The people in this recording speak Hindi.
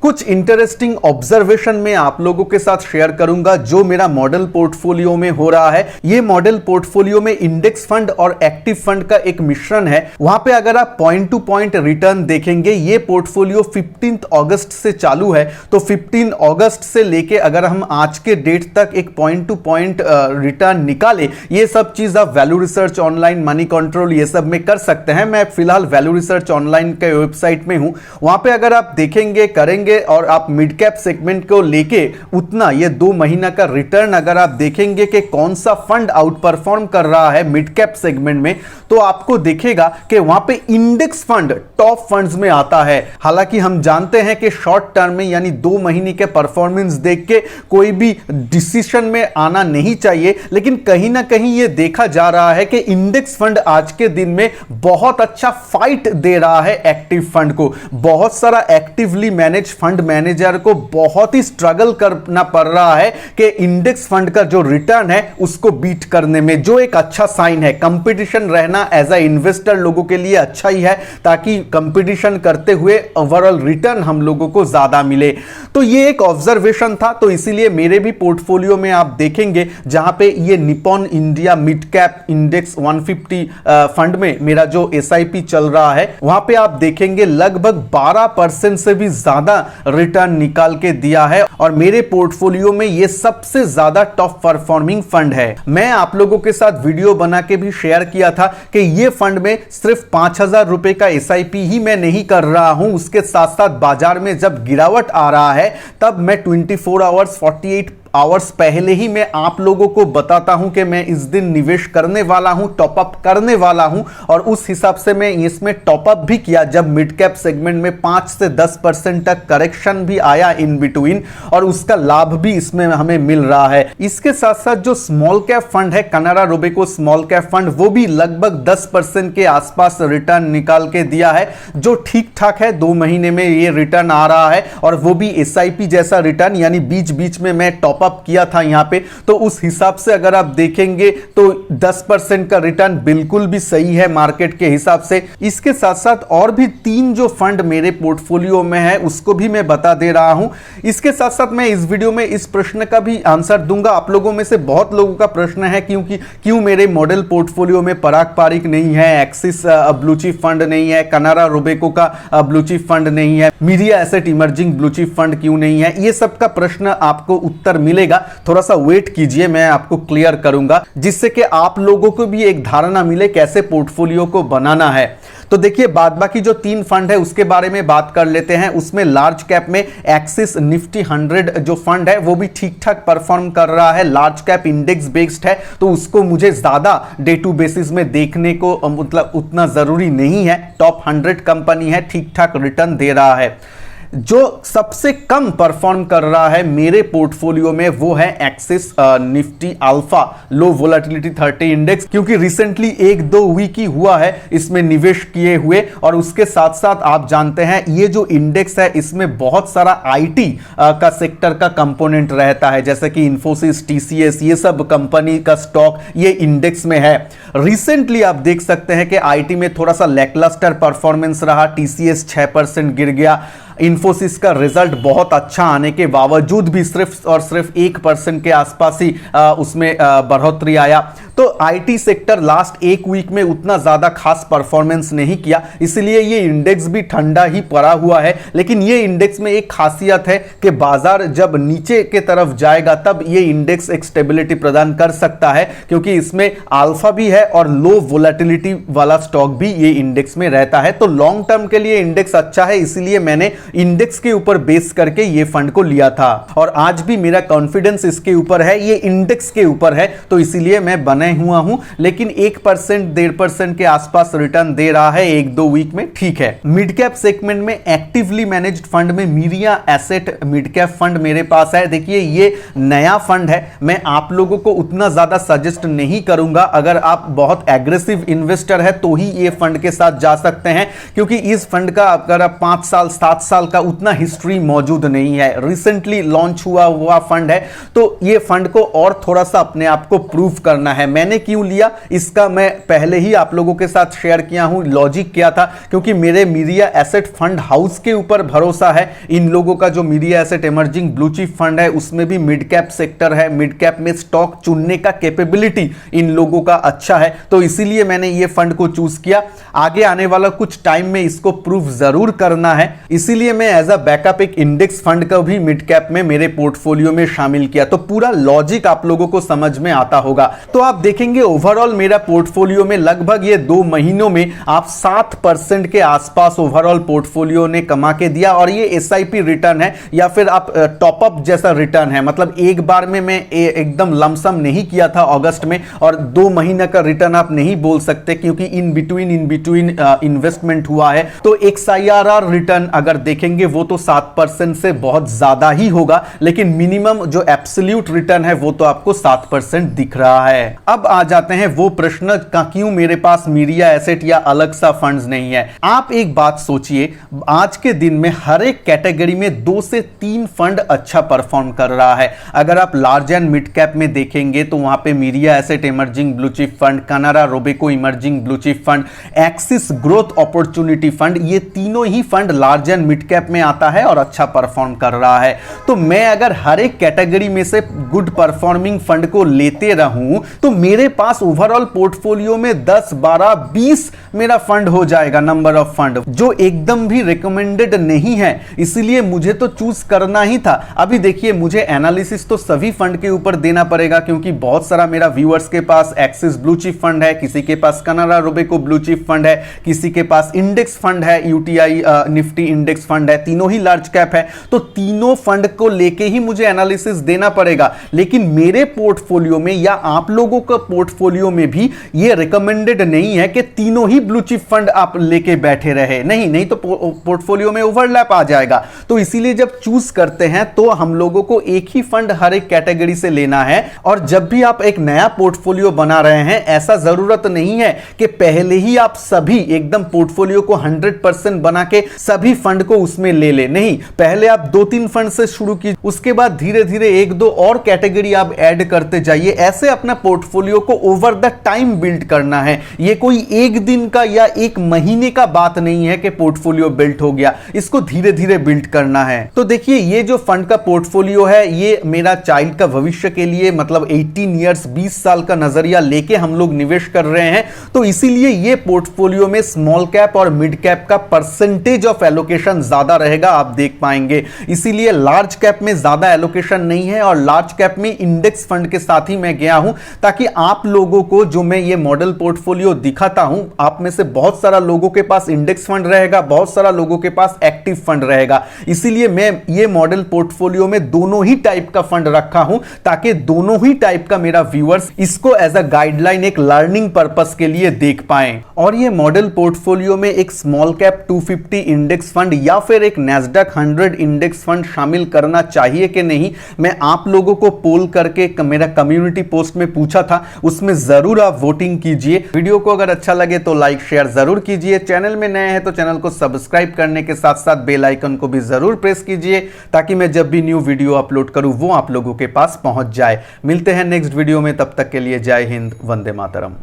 कुछ इंटरेस्टिंग ऑब्जर्वेशन में आप लोगों के साथ शेयर करूंगा जो मेरा मॉडल पोर्टफोलियो में हो रहा है। ये मॉडल पोर्टफोलियो में इंडेक्स फंड और एक्टिव फंड का एक मिश्रण है। वहां पे अगर आप पॉइंट टू पॉइंट रिटर्न देखेंगे, ये पोर्टफोलियो 15 अगस्त से चालू है, तो 15 अगस्त से लेके अगर हम आज के डेट तक एक पॉइंट टू पॉइंट रिटर्न निकाले, ये सब चीज आप value research online, money control, ये सब में कर सकते हैं। मैं फिलहाल वैल्यू रिसर्च ऑनलाइन के वेबसाइट में हूं। वहां पे अगर आप देखेंगे, करेंगे और आप मिड कैप सेगमेंट को लेके उतना ये 2 महीना का रिटर्न अगर आप देखेंगे कि कौन सा फंड आउट परफॉर्म कर रहा है मिड कैप सेगमेंट में, तो आपको दिखेगा कि वहां पे इंडेक्स फंड टॉप फंड्स में आता है। हालांकि हम जानते हैं कि शॉर्ट टर्म में यानी 2 महीने के परफॉर्मेंस देख के कोई भी डिसीजन में आना नहीं चाहिए, लेकिन कहीं ना कहीं यह देखा जा रहा है कि इंडेक्स फंड आज के दिन में बहुत अच्छा फाइट दे रहा है एक्टिव फंड को। बहुत सारा एक्टिवली मैनेज फंड मैनेजर को बहुत ही स्ट्रगल करना पड़ रहा है कि इंडेक्स फंड का जो रिटर्न है उसको बीट करने में, जो एक अच्छा साइन है। कंपटीशन रहना एज अ इन्वेस्टर लोगों के लिए अच्छा ही है, ताकि कंपटीशन करते हुए ओवरऑल रिटर्न हम लोगों को ज्यादा मिले। तो ये एक ऑब्जर्वेशन था, तो इसीलिए मेरे भी पोर्टफोलियो में आप देखेंगे जहां पे ये Nippon India mid cap index 150 fund में मेरा जो एसआईपी चल रहा है, वहां पे आप देखेंगे लगभग 12% से भी ज्यादा रिटर्न निकाल के दिया है और मेरे पोर्टफोलियो में ये सबसे ज्यादा टॉप परफॉर्मिंग फंड है। मैं आप लोगों के साथ वीडियो बना के भी शेयर किया था कि ये फंड में सिर्फ 5,000 रुपए का एसआईपी ही मैं नहीं कर रहा हूं, उसके साथ साथ बाजार में जब गिरावट आ रहा है तब मैं 24 आवर्स 48 आवर्स पहले ही मैं आप लोगों को बताता हूं कि मैं इस दिन निवेश करने वाला हूं, टॉपअप करने वाला हूं, और उस हिसाब से मैं इसमें टॉपअप भी किया जब मिड कैप सेगमेंट में 5 से 10% तक करेक्शन भी आया इन बिटवीन, और उसका लाभ भी इसमें हमें मिल रहा है। इसके साथ साथ जो स्मॉल कैप फंड है कनारा रोबेको स्मॉल कैप फंड, वो भी लगभग 10% के आसपास रिटर्न निकाल के दिया है, जो ठीक ठाक है। 2 महीने में ये रिटर्न आ रहा है और वो भी एसआईपी जैसा रिटर्न, यानी बीच बीच में मैं टॉपअप किया था यहां पे, तो उस हिसाब से अगर आप देखेंगे तो 10% का रिटर्न बिल्कुल भी सही है मार्केट के हिसाब से। इसके साथ साथ और भी 3 जो फंड मेरे पोर्टफोलियो में है उसको भी मैं बता दे रहा हूं। इसके साथ साथ मैं इस वीडियो में इस प्रश्न का भी आंसर दूंगा। आप लोगों में से बहुत लोगों का प्रश्न है क्यों मेरे मॉडल पोर्टफोलियो में पराग पारिक नहीं है, एक्सिस ब्लू चिप फंड नहीं है, कनारा रोबेको का ब्लू चिप फंड नहीं है, media asset emerging blue chip fund क्यों नहीं है। ये सब का प्रश्न आपको उत्तर मिलेगा, थोड़ा सा वेट कीजिए, मैं आपको क्लियर करूंगा, जिससे कि आप लोगों को भी एक धारणा मिले कैसे पोर्टफोलियो को बनाना है। तो देखिए, बाद बाकी जो 3 फंड है उसके बारे में बात कर लेते हैं। उसमें लार्ज कैप में एक्सिस निफ्टी 100 जो फंड है वो भी ठीक ठाक परफॉर्म कर रहा है। लार्ज कैप इंडेक्स बेस्ड है तो उसको मुझे ज्यादा डे टू बेसिस में देखने को मतलब उतना जरूरी नहीं है। टॉप 100 कंपनी है, ठीक ठाक रिटर्न दे रहा है। जो सबसे कम परफॉर्म कर रहा है मेरे पोर्टफोलियो में वो है एक्सिस निफ्टी अल्फा लो वोलेटिलिटी 30 इंडेक्स, क्योंकि रिसेंटली 1-2 वीक ही हुआ है इसमें निवेश किए हुए, और उसके साथ साथ आप जानते हैं ये जो इंडेक्स है इसमें बहुत सारा आईटी का सेक्टर का कंपोनेंट रहता है, जैसे कि इंफोसिस, टीसीएस, ये सब कंपनी का स्टॉक ये इंडेक्स में है। रिसेंटली आप देख सकते हैं कि आईटी में थोड़ा सा लैकलस्टर परफॉर्मेंस रहा, टीसीएस 6% गिर गया, इंफोसिस का रिजल्ट बहुत अच्छा आने के बावजूद भी सिर्फ और सिर्फ 1% के आसपास ही उसमें बढ़ोतरी आया। तो आईटी सेक्टर लास्ट 1 वीक में उतना ज्यादा खास परफॉर्मेंस नहीं किया, इसलिए ये इंडेक्स भी ठंडा ही पड़ा हुआ है। लेकिन ये इंडेक्स में एक खासियत है कि बाजार जब नीचे के तरफ जाएगा तब ये इंडेक्स एक स्टेबिलिटी प्रदान कर सकता है, क्योंकि इसमें अल्फा भी है और लो वोलेटिलिटी वाला स्टॉक भी ये इंडेक्स में रहता है। तो लॉन्ग टर्म के लिए इंडेक्स अच्छा है, इसलिए मैंने इंडेक्स के ऊपर बेस करके ये फंड को लिया था, और आज भी मेरा कॉन्फिडेंस इसके ऊपर है, ये इंडेक्स के ऊपर है, तो इसीलिए मैं बने हुआ हूं। लेकिन 1% 1.5% के आसपास रिटर्न दे रहा है 1-2 वीक में, ठीक है। मिड कैप सेगमेंट में एक्टिवली मैनेज्ड फंड में media asset mid cap fund मेरे पास है। देखिए, ये नया फंड है, मैं आप लोगों को उतना ज्यादा सजेस्ट नहीं करूंगा। अगर आप बहुत एग्रेसिव इन्वेस्टर है तो ही ये फंड के साथ जा सकते हैं, क्योंकि इस फंड का अगर आप 5 साल 7 साल साल का उतना हिस्ट्री मौजूद नहीं है, रिसेंटली लॉन्च हुआ फंड है, तो ये फंड को और थोड़ा सा अपने आप को प्रूव करना है। मैंने क्यों लिया इसका मैं पहले ही आप लोगों के साथ शेयर किया हूं, लॉजिक क्या था, क्योंकि मेरे मीडिया एसेट फंड हाउस के ऊपर भरोसा है। इन लोगों का जो media asset emerging blue chip fund है उसमें भी मिड कैप सेक्टर है, मिड कैप में स्टॉक चुनने का कैपेबिलिटी इन लोगों का अच्छा है, तो इसीलिए मैंने ये फंड को चूज किया। आगे आने वाला कुछ टाइम में इसको प्रूव जरूर करना है, इसीलिए मैं एज अ बैकअप एक इंडेक्स फंड का भी मिड कैप में मेरे पोर्टफोलियो में शामिल किया। तो पूरा लॉजिक आप लोगों को समझ में आता होगा। तो आप देखेंगे ओवरऑल मेरा पोर्टफोलियो में लगभग ये 2 महीनों में आप 7% के आसपास ओवरऑल पोर्टफोलियो ने कमा के दिया, और ये एसआईपी रिटर्न है या फिर आप टॉप अप जैसा रिटर्न है। मतलब एक बार में मैं एकदम लमसम नहीं किया था अगस्त में, और 2 महीने का रिटर्न आप नहीं बोल सकते क्योंकि इन बिटवीन इन्वेस्टमेंट हुआ है। तो एक IRR रिटर्न अगर देखेंगे वो तो 7% से बहुत ज्यादा ही होगा, लेकिन मिनिमम जो एब्सोल्यूट रिटर्न है वो तो आपको 7% दिख रहा है। अब आ जाते हैं वो प्रश्न का क्यों मेरे पास मीडिया एसेट या अलग सा फंड्स नहीं है। आप एक बात सोचिए, आज के दिन में हर एक कैटेगरी में 2 से 3 फंड अच्छा परफॉर्म कर रहा है। अगर आप लार्ज एंड मिड कैप में देखेंगे तो वहां पे Mirae asset emerging blue chip fund, Canara Robeco emerging blue chip fund, Axis growth opportunity fund, ये तीनों ही fund large and mid cap में आता है और अच्छा परफॉर्म कर रहा है। तो मैं अगर हर एक कैटेगरी में से गुड परफॉर्मिंग फंड को लेते रहूं तो मेरे पास ओवरऑल पोर्टफोलियो में 10, 12, 20 मेरा फंड हो जाएगा, नंबर ऑफ फंड, जो एकदम भी रिकमेंडेड नहीं है। इसलिए मुझे तो चूज करना ही था। अभी देखिए, मुझे एनालिसिस तो सभी फंड के ऊपर देना पड़ेगा क्योंकि बहुत सारा मेरा व्यूअर्स के पास एक्सिस ब्लू चिप फंड है, किसी के पास कनारा रोबेको ब्लू चिप फंड है, किसी के पास इंडेक्स फंड है, यूटीआई निफ्टी इंडेक्स फंड है, तीनों ही लार्ज कैप है। तो तीनों फंड को लेके ही मुझे एनालिसिस देना पड़ेगा। लेकिन मेरे पोर्टफोलियो में या आप लोगों का पोर्टफोलियो में भी ये रिकमेंडेड नहीं है कि तीनों ही ब्लू चिप फंड आप लेके बैठे रहे, नहीं तो पोर्टफोलियो में ओवरलैप आ जाएगा। तो इसीलिए जब चूज करते हैं तो हम लोगों को एक ही फंड हर एक कैटेगरी से लेना है। और जब भी आप एक नया पोर्टफोलियो बना रहे हैं, ऐसा जरूरत नहीं है कि पहले ही आप सभी एकदम पोर्टफोलियो को 100% बना के सभी फंड को उसमें ले ले। नहीं, पहले आप 2-3 फंड से शुरू कीजिए, उसके बाद धीरे धीरे 1-2 और कैटेगरी आप ऐड करते जाइए। ऐसे अपना पोर्टफोलियो को ओवर द टाइम बिल्ड करना है। ये कोई एक दिन का या एक महीने का बात नहीं है कि पोर्टफोलियो बिल्ड हो गया, इसको धीरे धीरे बिल्ड करना है। तो देखिए, ये जो फंड का पोर्टफोलियो है ये मेरा चाइल्ड का भविष्य के लिए, मतलब 18 ईयर्स 20 साल का नजरिया लेके हम लोग निवेश कर रहे हैं। तो इसीलिए ये पोर्टफोलियो में स्मॉल कैप और मिड कैप का परसेंटेज ऑफ एलोकेशन ज्यादा रहेगा, आप देख पाएंगे। इसीलिए लार्ज कैप में ज्यादा एलोकेशन नहीं है और लार्ज कैप में इंडेक्स फंड के साथ ही मैं गया हूं, ताकि आप लोगों को जो मैं ये मॉडल पोर्टफोलियो दिखाता हूं, आप में से बहुत सारा लोगों के पास इंडेक्स फंड रहेगा, बहुत सारा लोगों के पास एक्टिव फंड रहेगा। इसीलिए मैं ये मॉडल पोर्टफोलियो में दोनों ही टाइप का फंड रखा हूं, ताकि दोनों ही टाइप का मेरा व्यूअर्स इसको एज अ गाइडलाइन, एक लर्निंग पर्पस के लिए देख पाएं। और ये मॉडल पोर्टफोलियो में एक स्मॉल कैप 250 इंडेक्स फंड या फिर एक नैस्डैक 100 इंडेक्स फंड शामिल करना चाहिए कि नहीं, मैं आप लोगों को पोल करके मेरा कम्युनिटी पोस्ट में पूछा था, उसमें जरूर आप वोटिंग कीजिए। वीडियो को अगर अच्छा लगे तो लाइक शेयर जरूर कीजिए। चैनल में नए हैं तो चैनल को सब्सक्राइब करने के साथ साथ बेल आइकन को भी जरूर प्रेस कीजिए, ताकि मैं जब भी न्यू वीडियो अपलोड करूं वो आप लोगों के पास पहुंच जाए। मिलते हैं नेक्स्ट वीडियो में, तब तक के लिए जय हिंद, वंदे मातरम।